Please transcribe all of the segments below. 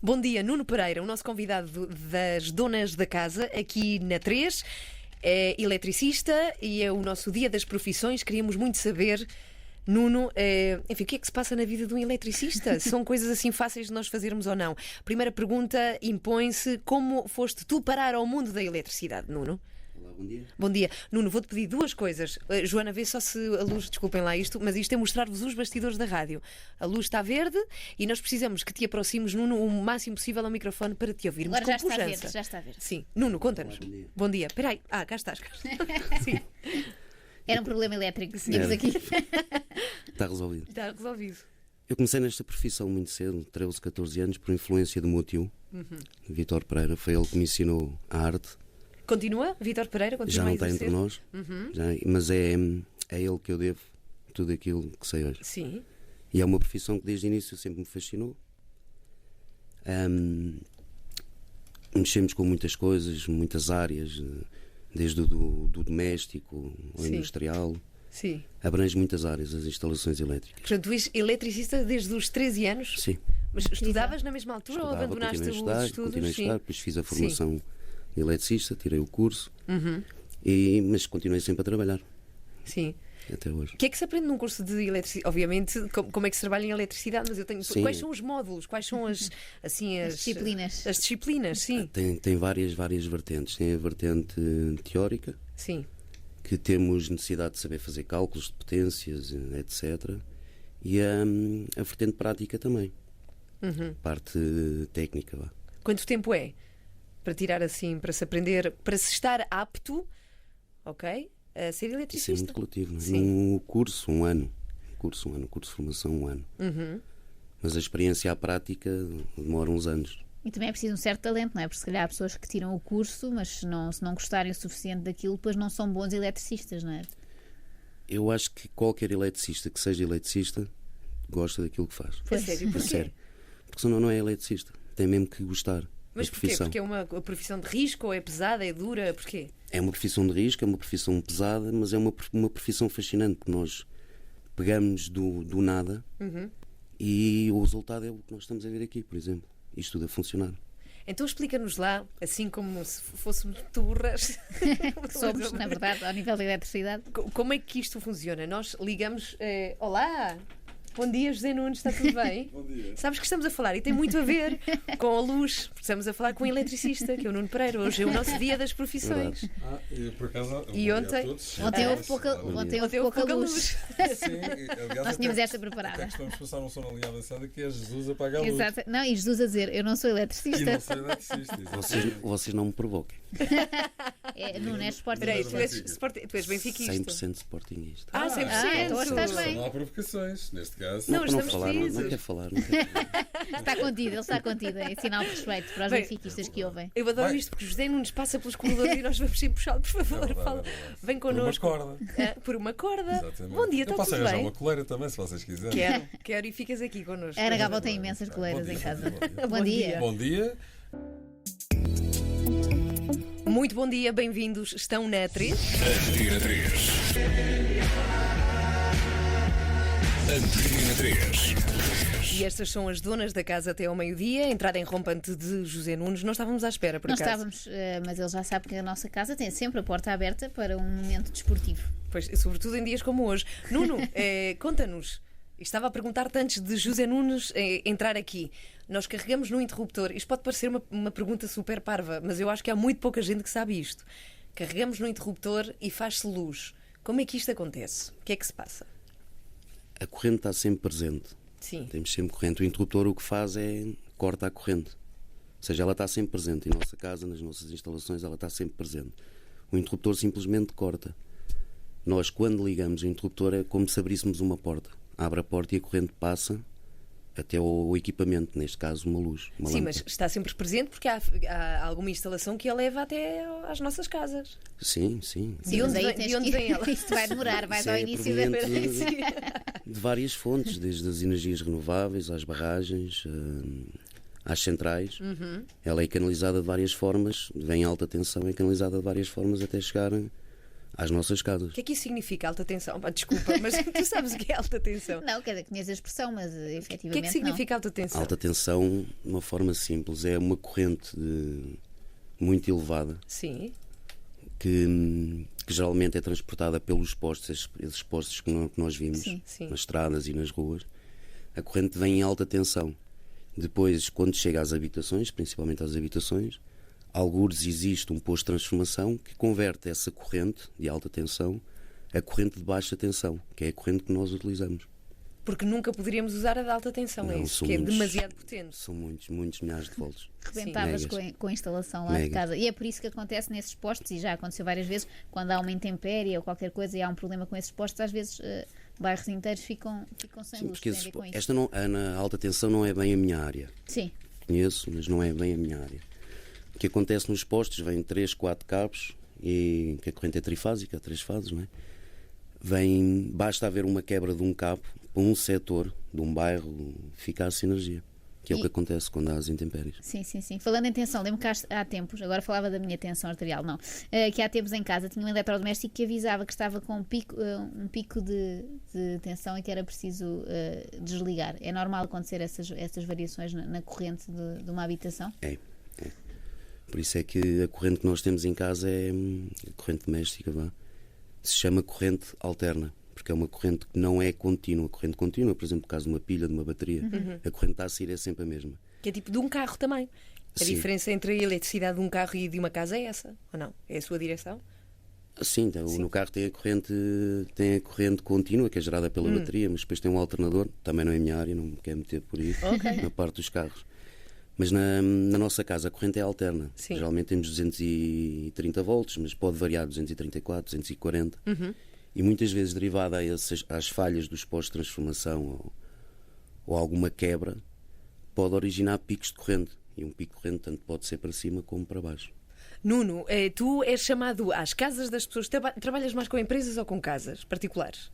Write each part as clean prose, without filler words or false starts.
Bom dia, Nuno Pereira, o nosso convidado das Donas da Casa, aqui na 3. É eletricista e é o nosso dia das profissões. Queríamos muito saber, Nuno, enfim, o que é que se passa na vida de um eletricista? São coisas assim fáceis de nós fazermos ou não? Primeira pergunta impõe-se: como foste tu parar ao mundo da eletricidade, Nuno? Olá, bom dia. Bom dia. Nuno, vou-te pedir duas coisas. Joana, vê só se a luz, desculpem lá isto, mas isto é mostrar-vos os bastidores da rádio. A luz está verde e nós precisamos que te aproximes, Nuno, o máximo possível ao microfone para te ouvirmos. Agora com pujança. já está verde. Sim. Nuno, conta-nos. Olá, bom dia. Bom dia. Espera aí. Cá estás. Sim. Era um problema elétrico que tínhamos aqui. Está resolvido. Está resolvido. Eu comecei nesta profissão muito cedo, 13, 14 anos, por influência do meu tio, Vítor Pereira. Foi ele que me ensinou a arte. Continua, Vítor Pereira, continua Já não a está entre exercer? nós, mas é a ele que eu devo tudo aquilo que sei hoje. Sim. E é uma profissão que desde o início sempre me fascinou. Mexemos com muitas coisas, muitas áreas, desde o do doméstico ao Sim. industrial. Sim. Abrange muitas áreas, as instalações elétricas. Portanto, tu és eletricista desde os 13 anos? Sim. Mas estudavas na mesma altura ou abandonaste continuei a os estudar, estudos? continuei a Sim. estudar, depois fiz a formação de eletricista, tirei o curso, mas continuei sempre a trabalhar, Sim. até hoje. O que é que se aprende num curso de eletricidade? Obviamente, como é que se trabalha em eletricidade, mas eu tenho. Sim. Quais são os módulos? Quais são as Disciplinas. As disciplinas, sim. Tem várias vertentes. Tem a vertente teórica, Sim. que temos necessidade de saber fazer cálculos de potências, etc. E a vertente prática também, parte técnica. Vá. Quanto tempo é para tirar assim, para se aprender, para se estar apto, ok, a ser Isso é eletricista? muito relativo. Não é? Sim. Num curso, um ano. Curso de formação, um ano. Mas a experiência à prática demora uns anos. E também é preciso um certo talento, não é? Porque se calhar há pessoas que tiram o curso, mas se não gostarem o suficiente daquilo, depois não são bons eletricistas, não é? Eu acho que qualquer eletricista que seja eletricista gosta daquilo que faz. A sério, A porquê? sério. Porque senão não é eletricista. Tem mesmo que gostar Mas da porquê? profissão. Porque é uma profissão de risco, ou é pesada, é dura, porquê? É uma profissão de risco, é uma profissão pesada, mas é uma profissão fascinante, porque nós pegamos do nada e o resultado é o que nós estamos a ver aqui, por exemplo. Isto tudo a funcionar. Então explica-nos lá, assim como se fôssemos turras. Que somos, na verdade, ao nível da eletricidade. Como é que isto funciona? Nós ligamos. Olá! Bom dia, José Nunes, está tudo bem? Bom dia. Sabes que estamos a falar, e tem muito a ver com a luz, porque estamos a falar com um eletricista, que é o Nuno Pereira. Hoje é o nosso dia das profissões. Verdade. Por acaso, bom E dia a ontem? todos. Ontem houve Ontem houve pouca luz. Sim, aliás, Nós tínhamos até- esta preparada. Até costumamos passar um som na linha avançada que é Jesus apaga a luz. Exato. Não, e Jesus a dizer, eu não sou E eletricista. não sou eletricista. Vocês não me provoquem. Não é esporte. Espera aí, Benfica. tu és benfiquista. 100% sportinguista. 100%. então hoje estás bem. Não há provocações, neste caso. Não, Não estamos falar, felizes. não quer falar. Não quer falar. Está contido, ele está contido. É sinal de respeito para os Bem, benfiquistas que ouvem. Eu adoro Vai. isto porque José Nunes passa pelos corredores e nós vamos sempre puxá-lo, por favor, verdade, fala. é verdade. Vem Por uma connosco. corda. Por uma corda. Exatamente. Bom dia, Eu está posso tudo arranjar bem? uma coleira também, se vocês quiserem. Quero e ficas aqui connosco. A Ana Gabo tem imensas coleiras Bom em dia, casa. bom dia. Bom dia. Bom dia. Muito bom dia, bem-vindos. Estão na 3. Antena 3. Antena 3. E estas são as donas da casa até ao meio-dia. Entrada em rompante de José Nunes. Não estávamos à espera, por Não acaso. estávamos, mas ele já sabe que a nossa casa tem sempre a porta aberta para um momento desportivo. Pois, sobretudo em dias como hoje. Nuno, conta-nos. Estava a perguntar-te antes de José Nunes entrar aqui. Nós carregamos no interruptor. Isto pode parecer uma pergunta super parva, mas eu acho que há muito pouca gente que sabe isto. Carregamos no interruptor e faz-se luz. Como é que isto acontece? O que é que se passa? A corrente está sempre presente. Sim. Temos sempre corrente. O interruptor o que faz é corta a corrente. Ou seja, ela está sempre presente. Em nossa casa, nas nossas instalações, ela está sempre presente. O interruptor simplesmente corta. Nós, quando ligamos o interruptor, é como se abríssemos uma porta. Abre a porta e a corrente passa até ao equipamento, neste caso uma luz, uma Sim, lâmpada. mas está sempre presente porque há alguma instalação que a leva até às nossas casas. Sim, sim. De onde mas aí vem- tens de onde que- vem ela? Isto vai demorar, vais Isso ao é início da. proveniente de várias fontes, desde as energias renováveis, às barragens, às centrais. Ela é canalizada de várias formas, vem alta tensão, é canalizada de várias formas até chegar às nossas casas. O que é que isso significa, alta tensão? Pá, desculpa, mas tu sabes o que é alta tensão. Não, quer dizer, conheço a expressão, mas O que efetivamente é que significa alta tensão? Alta tensão, de uma forma simples, é uma corrente muito elevada Sim. que geralmente é transportada pelos postes, esses postes que nós vimos Sim, sim. nas estradas e nas ruas. A corrente vem em alta tensão. Depois, quando chega às habitações, principalmente às habitações, algures existe um posto de transformação que converte essa corrente de alta tensão a corrente de baixa tensão, que é a corrente que nós utilizamos. Porque nunca poderíamos usar a de alta tensão, é Não, isso? são Que é muitos- demasiado potente. São muitos milhares de volts. rebentavas Megas. com a instalação lá de Megas. casa. E é por isso que acontece nesses postos, e já aconteceu várias vezes, quando há uma intempérie ou qualquer coisa e há um problema com esses postos, às vezes bairros inteiros ficam sem Sim, luz. porque Tem a ver com isso. esta não, na alta tensão não é bem a minha área. Sim, Conheço, mas não é bem a minha área. O que acontece nos postos, vêm 3, 4 cabos, e que a corrente é trifásica, 3 fases, não é? Basta haver uma quebra de um cabo para um setor de um bairro ficar sem energia. Que é o que acontece quando há as intempéries. sim. Falando em tensão, lembro que há tempos, agora falava da minha tensão arterial, não, que há tempos em casa tinha um eletrodoméstico que avisava que estava com um pico de tensão e que era preciso desligar. É normal acontecer essas variações na corrente de uma habitação? É. Por isso é que a corrente que nós temos em casa é a corrente doméstica, se chama corrente alterna, porque é uma corrente que não é contínua. A corrente contínua, por exemplo, no caso de uma pilha, de uma bateria, a corrente está a sair é sempre a mesma. Que é tipo de um carro também. A Sim. diferença entre a eletricidade de um carro e de uma casa é essa, ou não? É a sua direção? Sim, então, no carro tem a corrente contínua, que é gerada pela bateria, mas depois tem um alternador, também não é a minha área, não me quero meter por aí, na parte dos carros. Mas na nossa casa a corrente é alterna. Sim. Geralmente temos 230 volts, mas pode variar 234, 240. E muitas vezes derivada às falhas dos postos de transformação ou alguma quebra, pode originar picos de corrente. E um pico de corrente tanto pode ser para cima como para baixo. Nuno, tu és chamado às casas das pessoas. Trabalhas mais com empresas ou com casas particulares?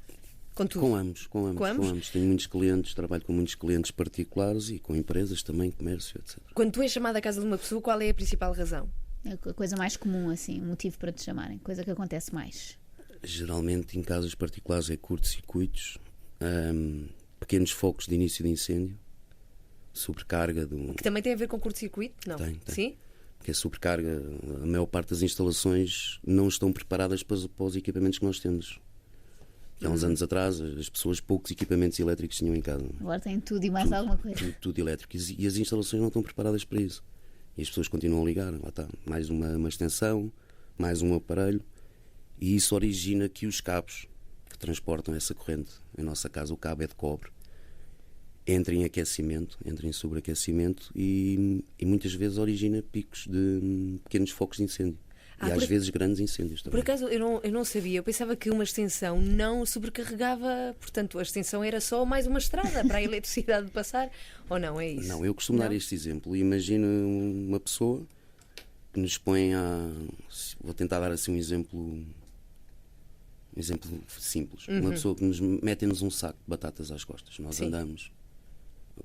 Com tudo? Com ambos. Tenho muitos clientes, trabalho com muitos clientes particulares e com empresas também, comércio, etc. Quando tu és chamado à casa de uma pessoa, qual é a principal razão? É a coisa mais comum, assim, um motivo para te chamarem, coisa que acontece mais. Geralmente em casas particulares é curto-circuitos, pequenos focos de início de incêndio, sobrecarga de um... Que também tem a ver com curto-circuito? Não. Tem. Sim? Que a sobrecarga, a maior parte das instalações não estão preparadas para os equipamentos que nós temos. E há uns anos atrás as pessoas poucos equipamentos elétricos tinham em casa. Agora tem tudo e mais alguma coisa. Tudo elétrico. E as instalações não estão preparadas para isso. E as pessoas continuam a ligar. Lá está, mais uma extensão, mais um aparelho. E isso origina que os cabos que transportam essa corrente, em nossa casa o cabo é de cobre, entrem em aquecimento, entrem em sobreaquecimento e muitas vezes origina picos de pequenos focos de incêndio. E às vezes grandes incêndios também. Por acaso eu não sabia, eu pensava que uma extensão não sobrecarregava, portanto a extensão era só mais uma estrada para a eletricidade passar, ou não, é isso? Não, eu costumo dar este exemplo. Imagina uma pessoa que nos põe a... Vou tentar dar assim um exemplo simples. Uma pessoa que nos mete-nos um saco de batatas às costas. Nós Sim. andamos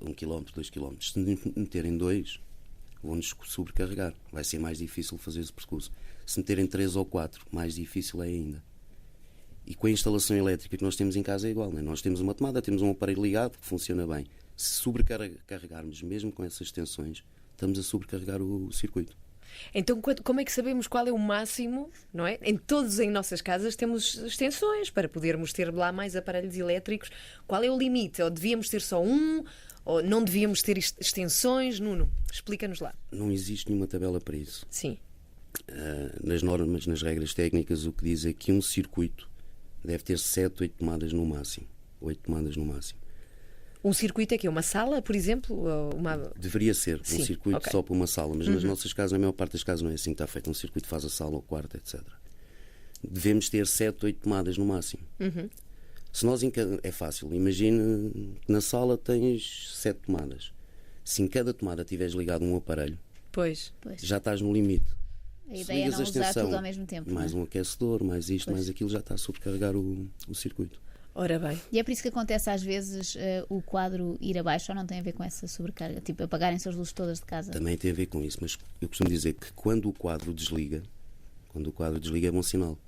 1 km, 2 km. Se meterem 2, vão-nos sobrecarregar. Vai ser mais difícil fazer esse percurso. Se meterem 3 ou 4, mais difícil é ainda. E com a instalação elétrica que nós temos em casa é igual. Não é? Nós temos uma tomada, temos um aparelho ligado que funciona bem. Se sobrecarregarmos, mesmo com essas tensões, estamos a sobrecarregar o circuito. Então como é que sabemos qual é o máximo, não é? Em nossas casas temos extensões para podermos ter lá mais aparelhos elétricos. Qual é o limite? Ou devíamos ter só um? Ou não devíamos ter extensões? Nuno, explica-nos lá. Não existe nenhuma tabela para isso. Sim. Nas normas, nas regras técnicas, o que diz é que um circuito deve ter 7, 8 tomadas no máximo. 8 tomadas no máximo. Um circuito é que é uma sala, por exemplo? Ou Deveria ser Sim, um circuito ok. só para uma sala, mas nas nossas casas, na maior parte das casas não é assim que está feito. Um circuito faz a sala, o quarto, etc. Devemos ter 7, 8 tomadas no máximo. Se nós é fácil, imagina que na sala tens 7 tomadas. Se em cada tomada tiveres ligado um aparelho, Pois. já estás no limite. A Se ideia é ligas não a usar extensão, tudo ao mesmo tempo. mais não é? um aquecedor, mais isto, Pois. mais aquilo, já está a sobrecarregar o circuito. Ora bem. E é por isso que acontece às vezes o quadro ir abaixo, ou não tem a ver com essa sobrecarga? Tipo, apagarem-se as luzes todas de casa? Também tem a ver com isso, mas eu costumo dizer que quando o quadro desliga é bom sinal.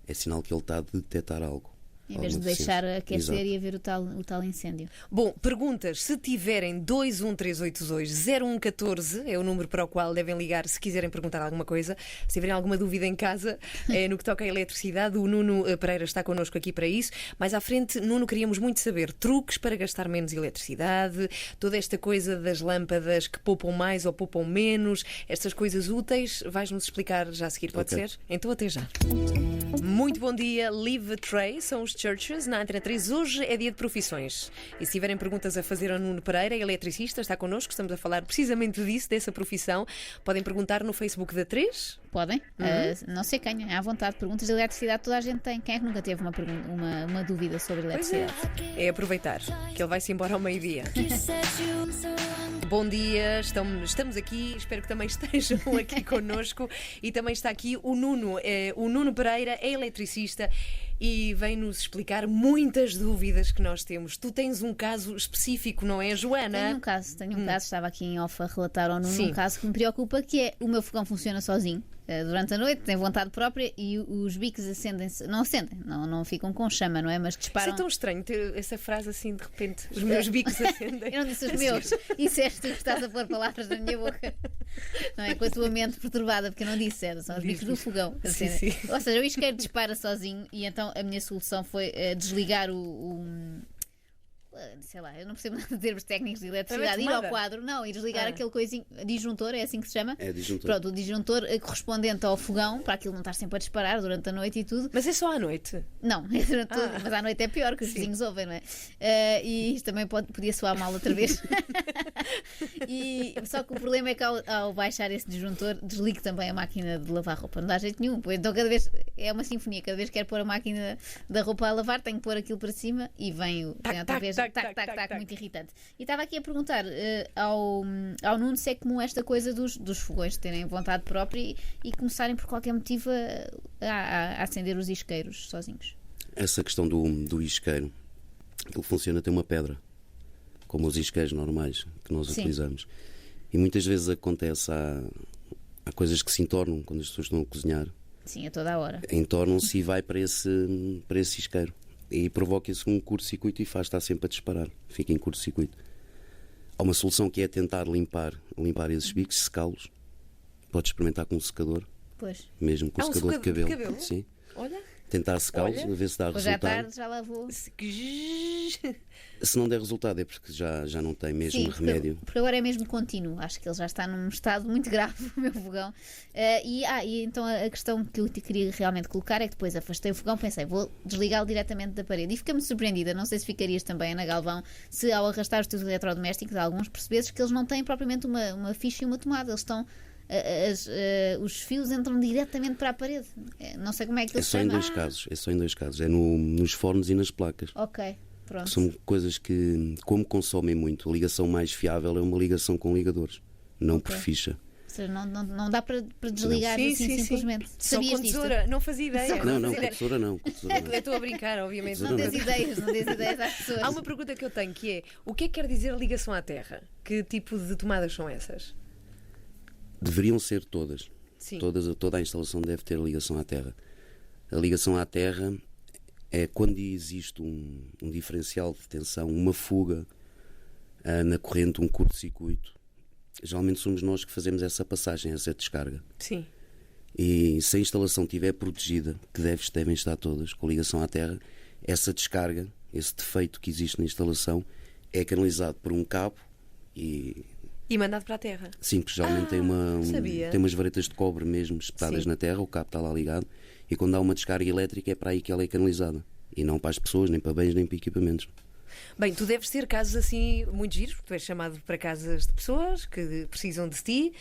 é sinal que ele está a detectar algo. Em vez de alguma deixar deficiência. aquecer Exato. e haver o tal incêndio. Bom, perguntas. Se tiverem 213820114, é o número para o qual devem ligar se quiserem perguntar alguma coisa. Se tiverem alguma dúvida em casa, no que toca à eletricidade, o Nuno Pereira está connosco aqui para isso. Mais à frente, Nuno, queríamos muito saber truques para gastar menos eletricidade, toda esta coisa das lâmpadas que poupam mais ou poupam menos, estas coisas úteis. Vais-nos explicar já a seguir, pode Ok. ser? Então até já. Muito bom dia, Live a Tray, são os Churches na Antena 3. Hoje é dia de profissões. E se tiverem perguntas a fazer ao Nuno Pereira, eletricista, está connosco, estamos a falar precisamente disso, dessa profissão. Podem perguntar no Facebook da 3. Podem? Não sei quem, à vontade. Perguntas de eletricidade toda a gente tem. Quem é que nunca teve uma dúvida sobre Pois é. eletricidade? É aproveitar que ele vai-se embora ao meio-dia. Bom dia, estamos aqui, espero que também estejam aqui connosco. E também está aqui o Nuno Pereira, é eletricista e vem-nos explicar muitas dúvidas que nós temos. Tu tens um caso específico, não é, Joana? Tenho um caso, estava aqui em off a relatar ao Nuno Sim. um caso que me preocupa, que é o meu fogão funciona sozinho durante a noite, tem vontade própria e os bicos não ficam com chama, não é? Mas Isso disparam. é tão estranho ter essa frase assim de repente, os meus bicos acendem. Eu não disse os meus, disseste tu que estás a pôr palavras na minha boca. Não é? Com a tua mente perturbada, porque eu não disse, são os bicos do fogão. Sim, Assim, sim. Ou seja, o isqueiro dispara sozinho e então a minha solução foi desligar sei lá, eu não percebo nada de termos técnicos de eletricidade, ir ao tomada? quadro, não, e desligar aquele coisinho, disjuntor, é assim que se chama? É disjuntor. Pronto, o disjuntor correspondente ao fogão, para aquilo não estar sempre a disparar durante a noite e tudo. Mas é só à noite. Não, é durante tudo, mas à noite é pior, que os vizinhos ouvem, não é? E isto também podia soar mal outra vez. Só que o problema é que ao baixar esse disjuntor, desligue também a máquina de lavar roupa, não dá jeito nenhum. Então cada vez é uma sinfonia, cada vez que quero pôr a máquina da roupa a lavar, tenho que pôr aquilo para cima e vem outra vez muito irritante. E estava aqui a perguntar ao Nuno se é comum esta coisa dos fogões terem vontade própria e começarem por qualquer motivo a acender os isqueiros sozinhos. Essa questão do isqueiro, ele funciona, tem uma pedra, como os isqueiros normais que nós Sim. utilizamos. E muitas vezes acontece, há coisas que se entornam quando as pessoas estão a cozinhar. Sim, a toda a hora. Entornam-se e vai para esse isqueiro. E provoca-se um curto-circuito e estar sempre a disparar. Fica em curto-circuito. Há uma solução que é tentar limpar esses bicos, secá-los. Podes experimentar com um secador, Pois. mesmo com Um secador de secador de cabelo. cabelo? Sim. Olha. Tentar secá-los, Olha. a ver se dá Hoje à resultado. tarde já lá vou. Se não der resultado é porque já não tem mesmo Sim, remédio. porque agora é mesmo contínuo. Acho que ele já está num estado muito grave, o meu fogão. E então a questão que eu te queria realmente colocar é que depois afastei o fogão, pensei, vou desligá-lo diretamente da parede. E fiquei-me surpreendida, não sei se ficarias também, Ana Galvão, se ao arrastar os teus eletrodomésticos, alguns percebesses que eles não têm propriamente uma ficha e uma tomada. Eles estão. Os fios entram diretamente para a parede. Não sei como é que É eles só em chamam. dois casos. É só em dois casos. É nos fornos e nas placas. Ok, pronto. São coisas que, como consomem muito, a ligação mais fiável é uma ligação com ligadores, não por ficha. Ou seja, não dá para desligar Sim, assim sim, sim. simplesmente. Só Sabias com disto? tesoura, não fazia ideia. Não, com fazia tesoura não. Com tesoura não. Eu estou a brincar, obviamente. Não dês ideias às pessoas. Há uma pergunta que eu tenho que é: o que é que quer dizer ligação à terra? Que tipo de tomadas são essas? Deveriam ser todas. Sim. Toda a instalação deve ter ligação à terra. A ligação à terra é quando existe um diferencial de tensão, uma fuga na corrente, um curto-circuito. Geralmente somos nós que fazemos essa passagem, essa descarga. Sim. E se a instalação estiver protegida, que devem estar todas, com ligação à terra, essa descarga, esse defeito que existe na instalação, é canalizado por um cabo e mandado para a terra. sim, porque geralmente sabia. tem umas varetas de cobre mesmo espetadas Sim. na terra, o cabo está lá ligado, e quando há uma descarga elétrica é para aí que ela é canalizada. E não para as pessoas, nem para bens, nem para equipamentos. Bem, tu deves ter casos assim muito giros, porque tu és chamado para casas de pessoas que precisam de ti,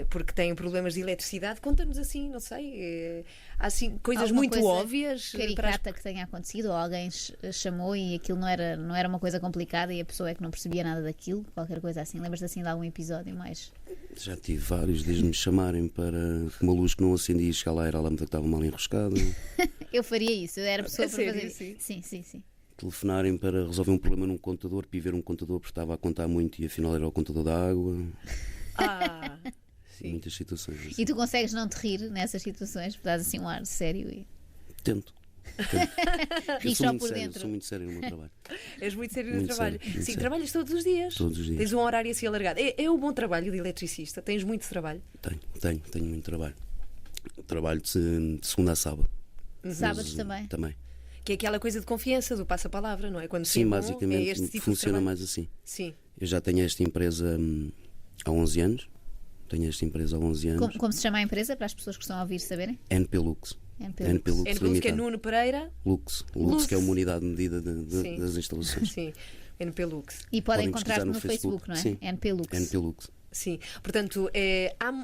porque têm problemas de eletricidade. Conta-nos assim, não sei, há assim coisas Alguma muito coisa óbvias. caricata que tenha acontecido, ou alguém chamou e aquilo não era uma coisa complicada e a pessoa é que não percebia nada daquilo, qualquer coisa assim. Lembras-te assim de algum episódio mais? Já tive vários, desde me chamarem para uma luz que não acendia e chegar lá era a lâmpada que estava mal enroscada, Eu faria isso, eu era a pessoa A para sério? fazer Sim. isso. Sim. telefonarem para resolver um problema num contador, para ir ver um contador porque estava a contar muito e afinal era o contador da água. Sim. Muitas situações. E tu consegues não te rir nessas situações, porque dás assim um ar sério e. Tento. Eu Ri sou só muito por sério, dentro. sou muito sério no meu trabalho. És muito sério no Muito trabalho. sério, muito Sim, sério. trabalhas todos os dias. Todos os dias. Tens um horário assim alargado. É o bom trabalho de eletricista? Tens muito trabalho? Tenho muito trabalho. Trabalho de segunda a sábado. Sábados Mas, também. Também. Que é aquela coisa de confiança, do passa-palavra, não é? Quando Sim, bom, basicamente é este tipo de funciona trabalho. mais assim. Sim. Eu já tenho esta empresa há 11 anos. Tenho esta empresa há 11 anos. Como se chama a empresa, para as pessoas que estão a ouvir saberem? NP Lux. NP NP Lux É no que é Limitada. Nuno Pereira. Lux, Lux. que é uma unidade de medida Sim. das instalações. Sim, NP Lux. E podem Podem encontrar-te pesquisar no no Facebook, Facebook, não é? sim. NP Lux. NP Lux. Sim. Portanto,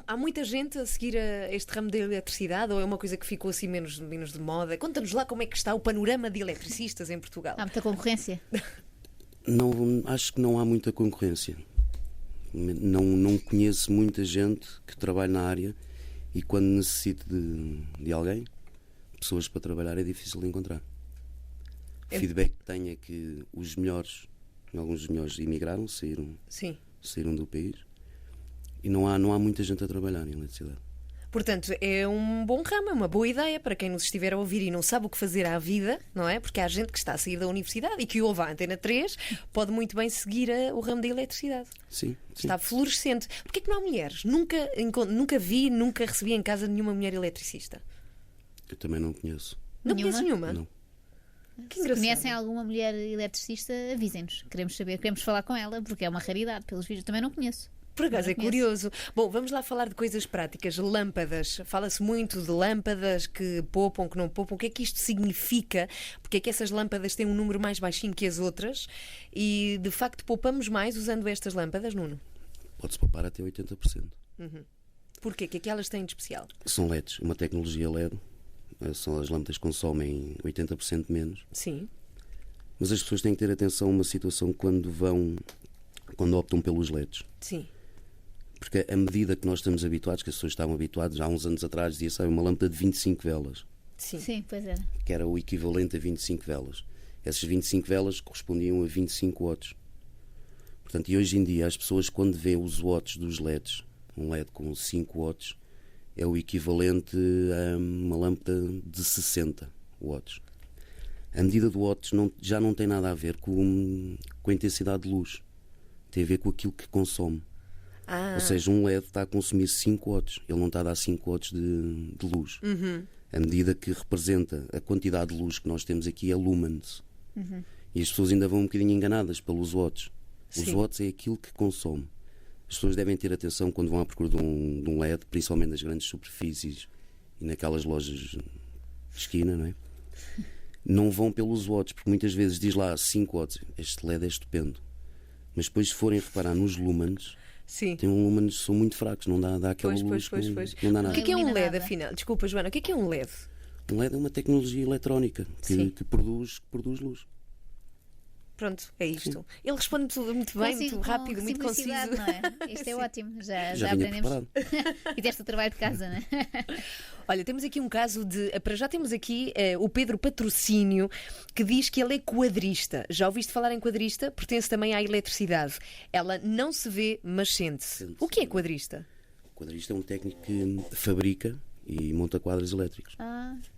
há muita gente a seguir este ramo da eletricidade ou é uma coisa que ficou assim menos de moda? Conta-nos lá como é que está o panorama de eletricistas em Portugal. Há muita concorrência. Não, acho que não há muita concorrência. Não conheço muita gente que trabalhe na área e quando necessito de alguém, pessoas para trabalhar, é difícil de encontrar. O feedback que tenho é que alguns dos melhores emigraram, Sim. saíram do país e não há muita gente a trabalhar em eletricidade. Portanto, é um bom ramo, é uma boa ideia para quem nos estiver a ouvir e não sabe o que fazer à vida, não é? Porque há gente que está a sair da universidade e que ouve a Antena 3, pode muito bem seguir o ramo da eletricidade. Sim. Está florescente. Porquê é que não há mulheres? Nunca vi, nunca recebi em casa nenhuma mulher eletricista. Eu também não conheço. Não Nenhuma? conheces nenhuma? Não. Que Se engraçado. conhecem alguma mulher eletricista, avisem-nos. Queremos saber, queremos falar com ela, porque é uma raridade. Pelos vídeos também não conheço. Por acaso Não é conheço. curioso. Bom, vamos lá falar de coisas práticas. Lâmpadas. Fala-se muito de lâmpadas que poupam, que não poupam. O que é que isto significa? Porque é que essas lâmpadas têm um número mais baixinho que as outras? E, de facto, poupamos mais usando estas lâmpadas, Nuno? Pode-se poupar até 80%. Porquê? O que é que elas têm de especial? São LEDs, uma tecnologia LED. São as lâmpadas que consomem 80% menos. Sim. Mas as pessoas têm que ter atenção a uma situação quando optam pelos LEDs. Sim. Porque a medida que nós estamos habituados, que as pessoas estavam habituadas, há uns anos atrás dizia-se uma lâmpada de 25 velas, Sim. Sim, pois era. que era o equivalente a 25 velas. Essas 25 velas correspondiam a 25 watts. Portanto, e hoje em dia as pessoas quando veem os watts dos LEDs, um LED com 5 watts, é o equivalente a uma lâmpada de 60 watts. A medida do watts já não tem nada a ver com a intensidade de luz. Tem a ver com aquilo que consome. Ou seja, um LED está a consumir 5 watts. Ele não está a dar 5 watts de luz. A medida que representa a quantidade de luz que nós temos aqui é lumens. E as pessoas ainda vão um bocadinho enganadas pelos watts. Os Sim. watts é aquilo que consome. As pessoas devem ter atenção quando vão à procura de um LED, principalmente nas grandes superfícies e naquelas lojas de esquina, não é? Não vão pelos watts, porque muitas vezes diz lá 5 watts. Este LED é estupendo. Mas depois, se forem reparar nos lumens, Sim. tem um lumens que são muito fracos, não dá aquela luz, Pois. que não dá O nada. que é um ilumina LED, nada. afinal? Desculpa, Joana, o que é um LED? Um LED é uma tecnologia eletrónica Sim. que produz luz. Pronto, é isto. Ele responde tudo muito bem, muito rápido, muito conciso. simplicidade, não é? Isto é ótimo. Já Já vinha aprendemos. preparado. E deste o trabalho de casa, não é? Olha, temos aqui um caso de. Para já temos aqui o Pedro Patrocínio, que diz que ele é quadrista. Já ouviste falar em quadrista? Pertence também à eletricidade. Ela não se vê, mas sente-se. Sente-se. O que é quadrista? O quadrista é um técnico que fabrica e monta quadros elétricos.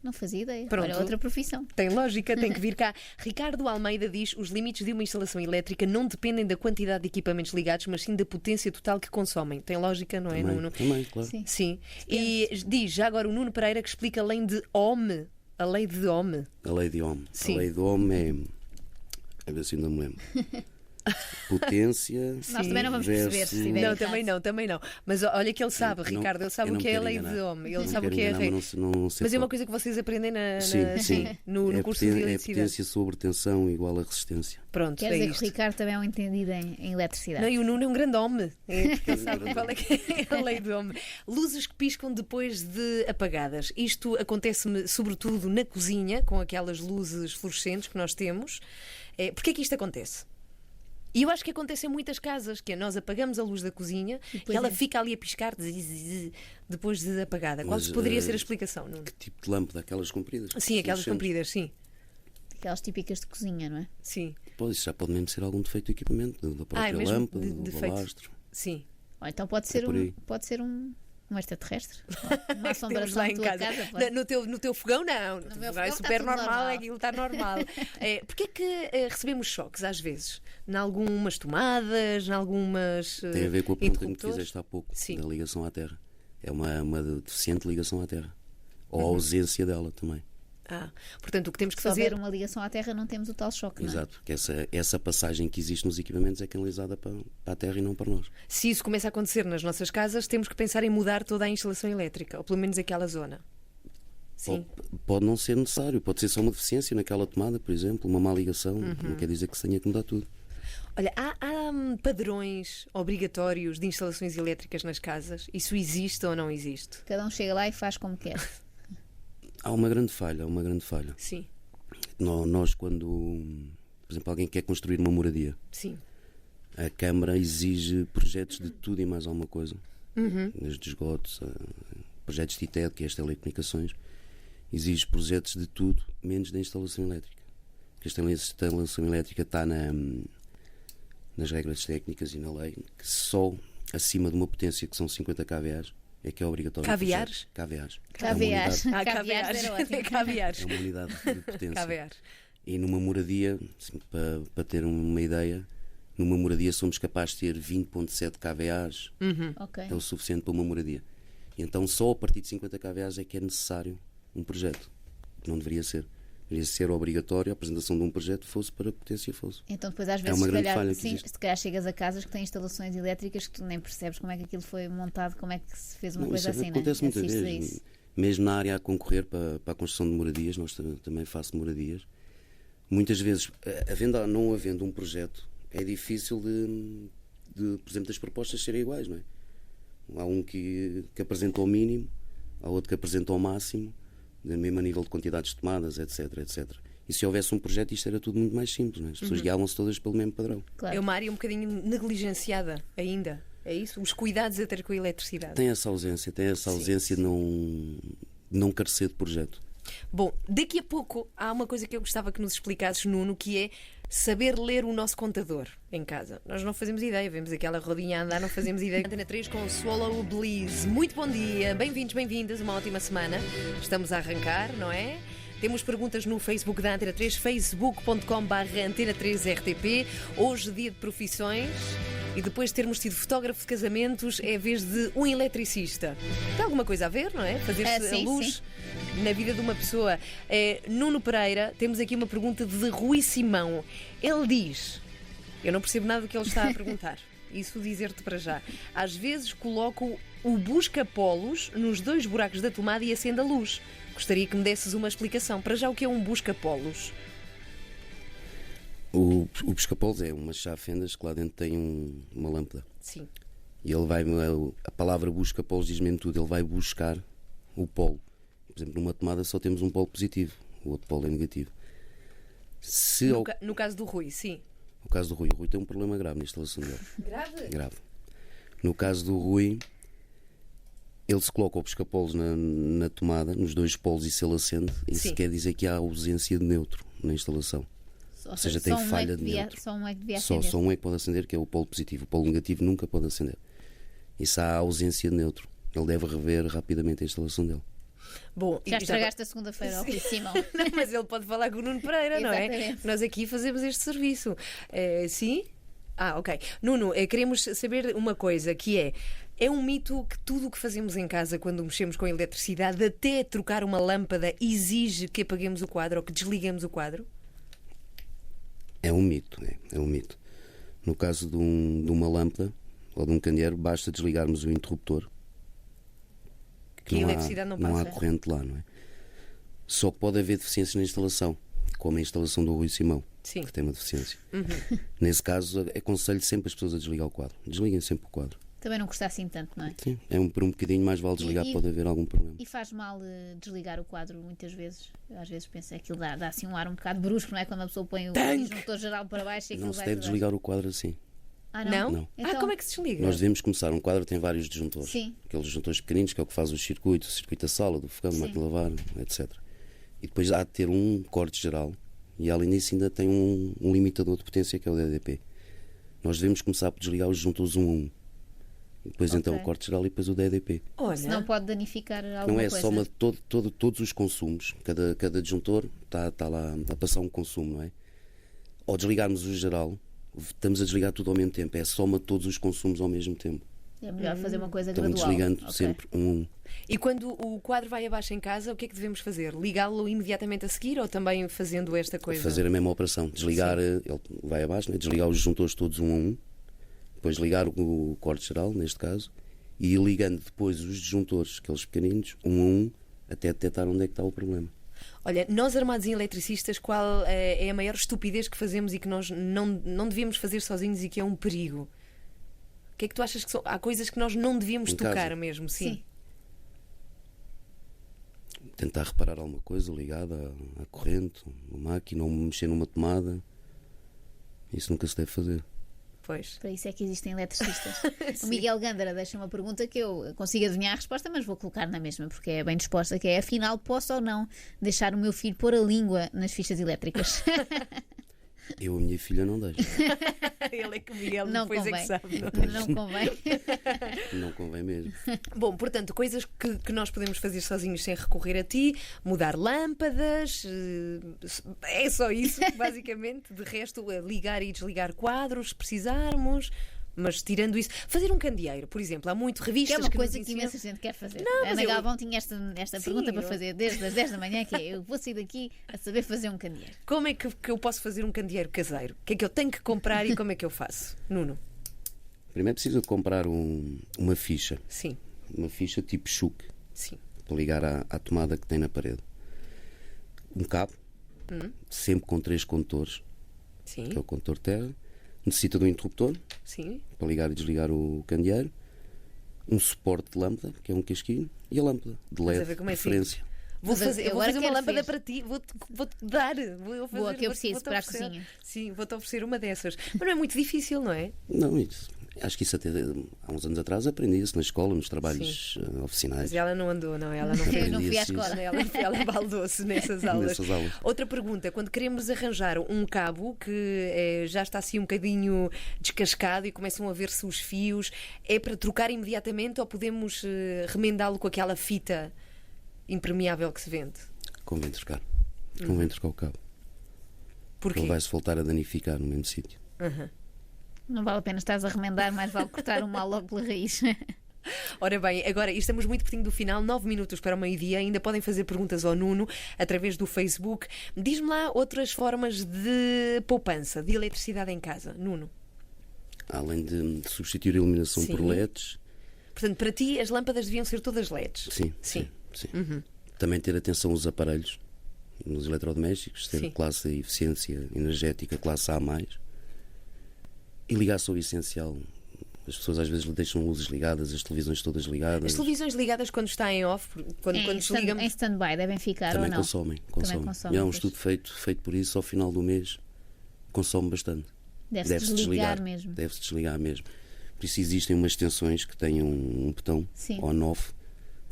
Não fazia ideia. Pronto. Olha, outra profissão. Tem lógica, tem que vir cá. Ricardo Almeida diz: os limites de uma instalação elétrica não dependem da quantidade de equipamentos ligados, mas sim da potência total que consomem. Tem lógica, não é, Nuno? Também, claro. Sim. Sim. E diz já agora o Nuno Pereira que explica a lei de Ohm. A lei de Ohm. A lei de Ohm. Sim. A lei de Ohm é. A ver se ainda me lembro. Potência. Nós também não vamos perceber versus- se estiver Não, errado. também não. Mas olha que ele sabe, Não, Ricardo, ele sabe eu o não que é a quero lei enganar. de Ohm. Ele Não sabe o quero que é a enganar, lei. mas não sei Mas é uma falar. coisa que vocês aprendem Sim. no É curso de eletricidade. potência sobre tensão igual a resistência. Pronto, Quer é dizer que isto. o Ricardo também é um entendido em eletricidade. Não, e o Nuno é um grande homem. Porque ele sabe qual é que é a lei do homem. Luzes que piscam depois de apagadas. Isto acontece-me sobretudo na cozinha, com aquelas luzes fluorescentes que nós temos. Porquê é que isto acontece? E eu acho que acontece em muitas casas, que é nós apagamos a luz da cozinha e depois ela é. fica ali a piscar depois de apagada. Qual Mas, poderia ser a explicação, Nuno? Que tipo de lâmpada? Aquelas compridas? Sim, aquelas Fluorescentes? compridas, sim. Aquelas típicas de cozinha, não é? Sim, Pode, isso já pode mesmo ser algum defeito do equipamento, da própria mesmo lâmpada, de do defeito. balastro. sim. Ou então pode ser, por aí. pode ser um Um extraterrestre? Uma Temos assombração lá da em tua casa. casa? pode- No teu fogão, não. No teu meu fogão é fogão super está tudo normal, normal. aquilo está normal. Porquê é que recebemos choques às vezes? Em algumas tomadas, em algumas. Tem a ver com a pergunta que me interruptores? fizeste há pouco, Sim. da ligação à Terra. É uma deficiente ligação à Terra. Ou Uhum. a ausência dela também. Portanto, o que temos que Se houver fazer. uma ligação à Terra, não temos o tal choque, não é? Exato, porque essa passagem que existe nos equipamentos é canalizada para a Terra e não para nós. Se isso começa a acontecer nas nossas casas, temos que pensar em mudar toda a instalação elétrica, ou pelo menos aquela zona. Sim. Pode não ser necessário, pode ser só uma deficiência naquela tomada, por exemplo, uma má ligação, Uhum. não quer dizer que se tenha que mudar tudo. Olha, há padrões obrigatórios de instalações elétricas nas casas? Isso existe ou não existe? Cada um chega lá e faz como quer. Há uma grande falha. Sim, Nós, quando, por exemplo, alguém quer construir uma moradia, sim. a Câmara exige projetos de tudo e mais alguma coisa. Desde esgotos, projetos de ITED, que é as telecomunicações, exige projetos de tudo, menos da instalação elétrica. Porque a instalação elétrica está nas regras técnicas e na lei, que só acima de uma potência que são 50 kVA é que é obrigatório. Caviares? Caviares. Caviares. Ah, Caviares era ótimo. Caviares. É uma unidade de potência. Caviares. E numa moradia, assim, para ter uma ideia, numa moradia somos capazes de ter 20.7 kVAs, Ok. é o suficiente para uma moradia. E então só a partir de 50 kVAs é que é necessário um projeto. Não deveria ser. Deveria ser obrigatório a apresentação de um projeto, fosse para a potência fosse. Então depois às vezes uma se grande calhar, falha que sim, existe. se calhar chegas a casas que têm instalações elétricas que tu nem percebes como é que aquilo foi montado, como é que se fez uma Não, coisa isso assim, acontece não é? muitas Assistes a vezes. isso. Mesmo na área a concorrer para a construção de moradias, nós também faço moradias. Muitas vezes, não havendo um projeto, é difícil por exemplo, das propostas serem iguais, não é? Há um que apresenta o mínimo, há outro que apresenta o máximo, mesmo a nível de quantidades de tomadas, etc, etc. E se houvesse um projeto, isto era tudo muito mais simples, não é? As pessoas guiavam-se todas pelo mesmo padrão. Claro. É uma área um bocadinho negligenciada ainda. É isso? Os cuidados a ter com a eletricidade. Tem essa ausência de não carecer de projeto. Bom, daqui a pouco há uma coisa que eu gostava que nos explicasses, Nuno, que é saber ler o nosso contador em casa. Nós não fazemos ideia, vemos aquela rodinha a andar, não fazemos ideia. Antena 3 com Swallow Bliss. Muito bom dia, bem-vindos, bem-vindas, uma ótima semana. Estamos a arrancar, não é? Temos perguntas no Facebook da Antena 3, facebook.com/antena3rtp. Hoje, dia de profissões. E depois de termos tido fotógrafo de casamentos, é a vez de um eletricista. Tem alguma coisa a ver, não é? Fazer-se Sim, a luz na vida de uma pessoa. Nuno Pereira, temos aqui uma pergunta de Rui Simão. Ele diz: eu não percebo nada do que ele está a perguntar. Isso dizer-te para já. Às vezes coloco o busca-polos nos 2 buracos da tomada e acendo a luz. Gostaria que me desses uma explicação. Para já, o que é um busca-polos? O busca-polos é uma chave fendas que lá dentro tem uma lâmpada. Sim. E ele vai, a palavra busca-polos diz mesmo tudo, ele vai buscar o polo. Por exemplo, numa tomada só temos um polo positivo, o outro polo é negativo. No caso do Rui, sim. No caso do Rui, o Rui tem um problema grave na instalação dele. Grave? Grave. No caso do Rui, ele se coloca o busca-polos na tomada, nos 2 polos e se ele acende, isso Sim. quer dizer que há ausência de neutro na instalação. Ou seja, tem só um falha é que de neutro. Só um é que devia Só acender. um é que pode acender, que é o polo positivo. O polo negativo nunca pode acender. Isso há ausência de neutro. Ele deve rever rapidamente a instalação dele. Bom, Já estragaste a segunda-feira ao Rui Simão. Não, mas ele pode falar com o Nuno Pereira, não é? Exatamente. Nós aqui fazemos este serviço. Sim? Ok. Nuno, queremos saber uma coisa, que é um mito que tudo o que fazemos em casa quando mexemos com a eletricidade, até trocar uma lâmpada, exige que apaguemos o quadro ou que desliguemos o quadro? É um mito, é um mito. No caso de uma lâmpada ou de um candeeiro, basta desligarmos o interruptor. Que a eletricidade não há passa. corrente lá, não é? Só que pode haver deficiências na instalação, como a instalação do Rui Simão, Sim. que tem uma deficiência. Nesse caso, aconselho sempre as pessoas a desligar o quadro. Desliguem sempre o quadro. Também não custa assim tanto, não é? Sim, por um bocadinho mais vale desligar, E- pode haver algum problema. E faz mal desligar o quadro muitas vezes. Eu, às vezes penso que aquilo dá assim um ar um bocado brusco, não é? Quando a pessoa põe o disjuntor geral para baixo e aquilo Não se vai deve tudo desligar o quadro assim. Ah, Não? Não. Então, Como é que se desliga? Nós devemos começar. Um quadro tem vários disjuntores. Sim. Aqueles disjuntores pequeninos, que é o que faz o circuito da sala, do fogão, da Sim. máquina de lavar, etc. E depois há de ter um corte geral. E além disso ainda tem um limitador de potência, que é o DDP. Nós devemos começar por desligar os disjuntores 1 a 1. E depois então o Ok. corte geral e depois o DDP. Olha, Se não pode danificar alguma Não é coisa. soma de todos os consumos. Cada disjuntor está lá a passar um consumo, não é? Ao desligarmos o geral, estamos a desligar tudo ao mesmo tempo. É a soma de todos os consumos ao mesmo tempo. É melhor fazer uma coisa Então gradual. desligando Ok. sempre um a um. e quando o quadro vai abaixo em casa, o que é que devemos fazer? Ligá-lo imediatamente a seguir ou também fazendo esta coisa? Fazer a mesma operação. Desligar, ele vai abaixo, né? Desligar os disjuntores todos um a um. Depois ligar o corte geral, neste caso. E ir ligando depois os disjuntores, aqueles pequeninos, um a um, até detectar onde é que está o problema. Olha, nós armados em eletricistas, qual é a maior estupidez que fazemos e que nós não devíamos fazer sozinhos e que é um perigo? O que é que tu achas que são? Há coisas que nós não devíamos Em tocar casa? mesmo, sim. Sim. Tentar reparar alguma coisa ligada à corrente, uma máquina, ou mexer numa tomada. Isso nunca se deve fazer. Pois. Para isso é que existem eletricistas. O Miguel Gândara deixa uma pergunta que eu consigo adivinhar a resposta, mas vou colocar na mesma, porque é bem disposta, que é: afinal, posso ou não deixar o meu filho pôr a língua nas fichas elétricas? Eu, a minha filha, não deixo. Ele é que o Miguel Não depois é que convém. sabe. Não é? Não convém. Não convém mesmo. Bom, portanto, coisas que nós podemos fazer sozinhos sem recorrer a ti, mudar lâmpadas, é só isso, basicamente. De resto, ligar e desligar quadros, se precisarmos. Mas tirando isso, fazer um candeeiro, por exemplo, há muito Que revistas é uma que coisa nos que ensinam. imensa gente quer fazer. Não, A mas Ana eu- Galvão tinha esta Sim, pergunta para eu- fazer desde as 10 da manhã, que é: eu vou sair daqui a saber fazer um candeeiro. Como é que eu posso fazer um candeeiro caseiro? O que é que eu tenho que comprar e como é que eu faço? Nuno? Primeiro precisa de comprar uma ficha. Sim, Uma ficha tipo chuque, sim. para ligar à tomada que tem na parede. Um cabo, sempre com 3 condutores, Sim, que é o condutor terra. Necessita de um interruptor, sim. para ligar e desligar o candeeiro. Um suporte de lâmpada, que é um casquinho. E a lâmpada de Estás a LED, ver como é referência. Vou Mas fazer, eu vou agora fazer uma quero lâmpada ver. para ti, vou-te dar. Vou fazer, Boa, que eu vou-te- preciso vou-te para a oferecer. cozinha. Sim, vou-te oferecer uma dessas. Mas não é muito difícil, não é? Não, isso. Acho que isso até há uns anos atrás aprendi-se na escola, nos trabalhos oficinais. Mas ela não andou, não. Ela não Eu não fui à Aprendi-se escola. Ela baldou-se nessas aulas. Nessas aulas. Outra pergunta: quando queremos arranjar um cabo que já está assim um bocadinho descascado e começam a ver-se os fios, é para trocar imediatamente ou podemos remendá-lo com aquela fita impermeável que se vende? Convém trocar. Convém trocar o cabo. Porquê? Ele vai-se voltar a danificar no mesmo sítio. Não vale a pena estás a remendar, mais vale cortar o mal logo pela raiz. Ora bem, agora estamos muito pertinho do final, 9 minutos para o meio-dia. Ainda podem fazer perguntas ao Nuno através do Facebook. Diz-me lá outras formas de poupança, de eletricidade em casa, Nuno. Além de substituir a iluminação Sim. por LEDs, Portanto, para ti as lâmpadas deviam ser todas LEDs. sim. Sim. sim. Também ter atenção aos aparelhos, nos eletrodomésticos, ter Sim. classe de eficiência energética, classe A+. E ligar-se ao essencial. As pessoas às vezes deixam luzes ligadas, as televisões todas ligadas. As televisões ligadas quando está em off, quando Em desligamos. stand-by devem ficar Também ou não? consomem. consomem, E há um pois. estudo feito por isso, ao final do mês, consome bastante. Deve-se desligar mesmo. Deve-se desligar mesmo. Por isso existem umas extensões que têm um botão Sim. on-off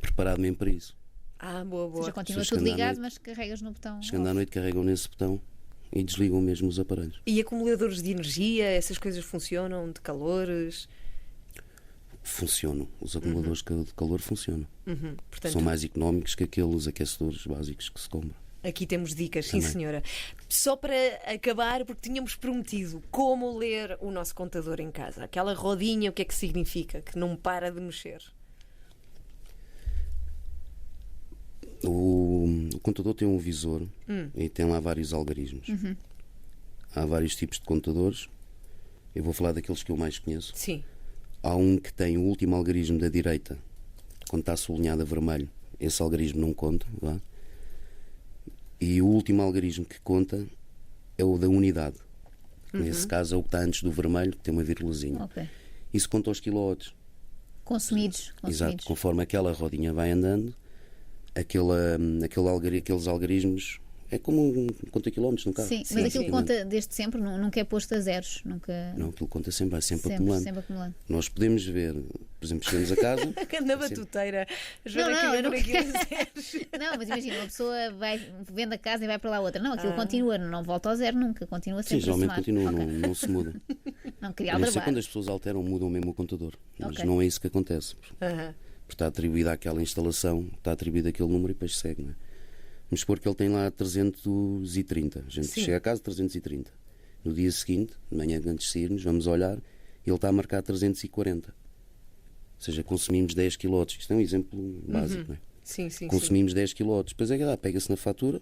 preparado mesmo para isso. Ah, boa, Ou boa. seja, continua Pessoas tudo que andam à ligado, noite. mas carregas no botão. Chegando à off. noite carregam nesse botão e desligam mesmo os aparelhos. E acumuladores de energia, essas coisas funcionam, de calores. Funcionam. Os acumuladores de calor funcionam. Portanto, São mais económicos que aqueles aquecedores básicos que se compram. aqui temos dicas, sim Também. senhora. Só para acabar, porque tínhamos prometido como ler o nosso contador em casa. Aquela rodinha, o que é que significa? Que não para de mexer. O contador tem um visor e tem lá vários algarismos. Há vários tipos de contadores. Eu vou falar daqueles que eu mais conheço. Sim. Há um que tem o último algarismo da direita, quando está sublinhado a vermelho. Esse algarismo não conta. Vá. E o último algarismo que conta é o da unidade. Nesse caso é o que está antes do vermelho, que tem uma vírgulazinha. Ok. Isso conta aos quilowatts. Consumidos. Exato. Conforme aquela rodinha vai andando, aqueles algarismos é como conta quilómetros no carro. Sim, Sim, mas aquilo sim. conta desde sempre, nunca é posto a zeros. Nunca... Não, aquilo conta sempre, vai sempre sempre, acumulando. sempre acumulando. Nós podemos ver, por exemplo, chegamos a casa. Na batuteira. Joana, Não, eu não aqui quero. Não, mas imagina, uma pessoa vende a casa e vai para lá outra. Não, aquilo continua, não volta ao zero nunca, continua Sim, sempre a geralmente somar. continua, Ok. não se muda. Não queria Eu não sei aldrabar. quando as pessoas alteram, mudam mesmo o contador. Mas Ok. não é isso que acontece. Aham. Porque está atribuída àquela instalação, está atribuído aquele número e depois segue, não é? Vamos supor que ele tem lá 330. A gente Sim. chega a casa 330. No dia seguinte, de manhã antes de sairmos, vamos olhar e ele está a marcar 340. Ou seja, consumimos 10 kW. Isto é um exemplo básico, não é? Sim, sim, sim. Consumimos 10 kW. Depois é que pega-se na fatura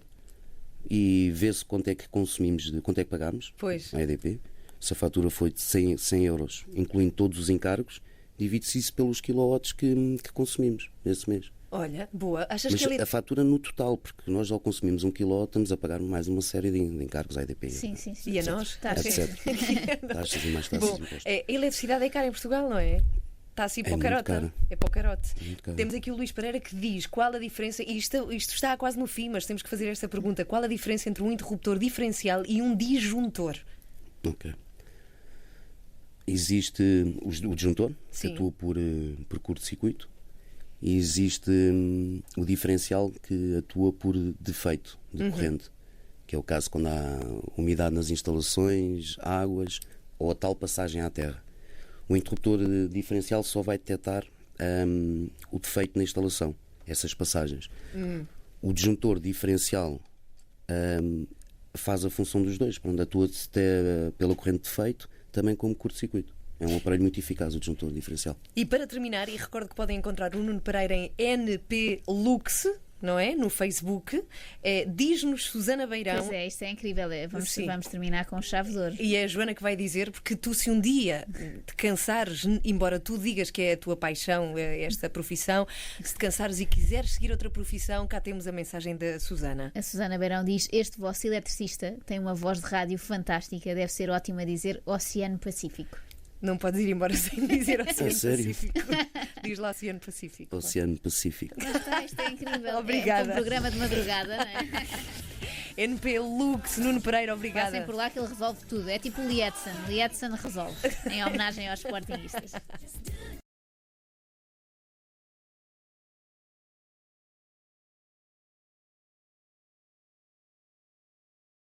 e vê-se quanto é que consumimos, quanto é que pagámos Pois. à EDP. Se a fatura foi de 100 euros, incluindo todos os encargos, divide-se isso pelos quilowatts que consumimos nesse mês. Olha, boa. Achas Mas que ele a fatura no total, porque nós ao consumirmos 1 kW estamos a pagar mais uma série de encargos à EDP. Sim, sim, sim. E a nós? Taxas. Etc. Taxas e mais taxas Bom, de impostos. a eletricidade é cara em Portugal, não é? Está assim para o muito carote. cara. É para o carote. Muito cara. Temos aqui o Luís Pereira que diz qual a diferença, e isto está quase no fim, mas temos que fazer esta pergunta: qual a diferença entre um interruptor diferencial e um disjuntor? Ok. Existe o disjuntor, Sim. que atua por curto-circuito, e existe o diferencial, que atua por defeito de corrente, que é o caso quando há umidade nas instalações, águas ou a tal passagem à terra. O interruptor diferencial só vai detectar o defeito na instalação, essas passagens. O disjuntor diferencial faz a função dos dois, onde atua-se pela corrente de defeito, também como curto-circuito. É um aparelho muito eficaz, o disjuntor diferencial. E para terminar, e recordo que podem encontrar o Nuno Pereira em NP Lux, não é? No Facebook. Diz-nos Susana Beirão. Pois é, isto é incrível. Sim. Vamos terminar com chave de ouro. E é a Joana que vai dizer, porque tu, se um dia te cansares, embora tu digas que é a tua paixão, esta profissão, se te cansares e quiseres seguir outra profissão, cá temos a mensagem da Susana. A Susana Beirão diz: este vosso eletricista tem uma voz de rádio fantástica, deve ser ótimo a dizer Oceano Pacífico. Não podes ir embora sem dizer Oceano sério? Pacífico. Diz lá Oceano Pacífico. Oceano Pacífico. Isto é incrível. Obrigada. É um programa de madrugada, não é? NP Lux, Nuno Pereira, obrigada. Passem por lá que ele resolve tudo. É tipo o Lietzen. Lietzen resolve. Em homenagem aos sportinguistas.